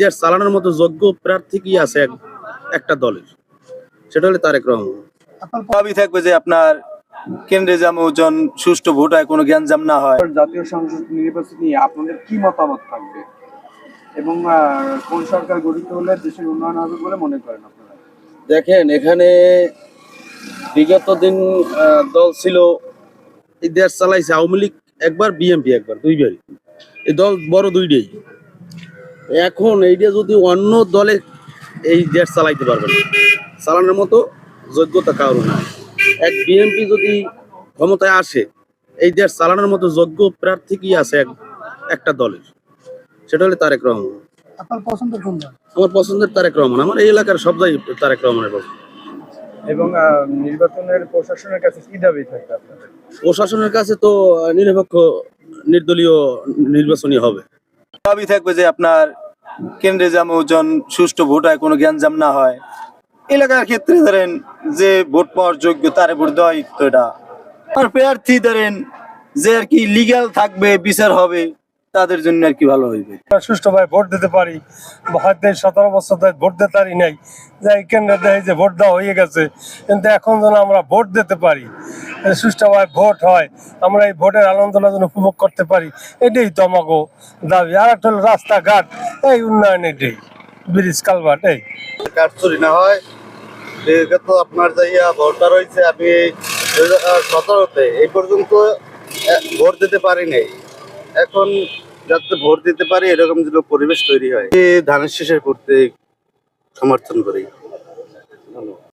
দেশ চালানোর মতো যোগ্য প্রার্থী কি আছে একটা দলের, সেটা হলে তারেক রহমান। দাবি থাকবে যে আপনার কেন্দ্রে যেমন সুষ্ঠু ভোট হয়, কোনো গ্যাঞ্জাম না হয়। জাতীয় সংসদ নির্বাচন নিয়ে আপনাদের কি মতামত থাকবে এবং কোন সরকার গঠিত হলে দেশের উন্নয়ন হবে বলে মনে করেন আপনারা? দেখেন, এখানে বিগত দিন দল ছিল, এই দেশ চালাইছে আওয়ামী লীগ একবার, বিএনপি একবার, দুইবারই। এই দল বড় দুইটাই। এখন এইটা যদি অন্য দলে এই দেশ চালাইতে পারবে না, চালানোর মতো যোগ্যতা কারো নাই। এক বিএনপি যদি ক্ষমতায় আসে, এই দেশ চালানোর মতো যোগ্য প্রার্থী কি আছে একটা দলের, সেটা হলে তারেক রহমান। আপনার পছন্দের কোন দল? আমার পছন্দের তারেক রহমান। আমার এই এলাকার সব জায়গায় তারেক রহমানের পছন্দ। এবং নির্বাচনের প্রশাসনের কাছে কি দাবি থাকবে আপনাদের? প্রশাসনের কাছে তো নিরপেক্ষ নির্দলীয় নির্বাচনই হবে। দাবি থাকবে যে আপনার কেন্দ্রে যেমন সুষ্ঠু ভোট হয়, কোনো গ্যাঞ্জাম না হয়। এলাকার ক্ষেত্রে ধরেন যে ভোট পাওয়ার যোগ্য তারে ভোট দেওয়া, তো এটা আর প্রার্থী ধরেন যে আর কি লিগ্যাল থাকবে, বিচার হবে, তাদের জন্য আর কি ভালো হইবে। সুষ্ঠুভাবে ভোট দিতে পারি। হয়তো 17 বছর ধরে ভোট দিতে পারি নাই, যে কেন্দ্রে দেয় যে ভোট দেওয়া হয়ে গেছে, কিন্তু এখন যেন আমরা ভোট দিতে পারি, সুষ্ঠুভাবে ভোট হয়, আমরা এই ভোটের আনন্দটা যেন উপভোগ করতে পারি, এটাই তো আমাকে দাবি। আর একটা হলো রাস্তাঘাট, এই উন্নয়ন, এটাই ব্রিজ কালভার্ট, এই কাজ চুরি না হয়। তো আপনার যাইয়া ভোটটা রয়েছে, আমি 2017-তে এই পর্যন্ত ভোট দিতে পারি নাই। এখন যাতে ভোট দিতে পারি এরকম যেন পরিবেশ তৈরি হয়, ধানের শীষের করতে সমর্থন করি। ধন্যবাদ।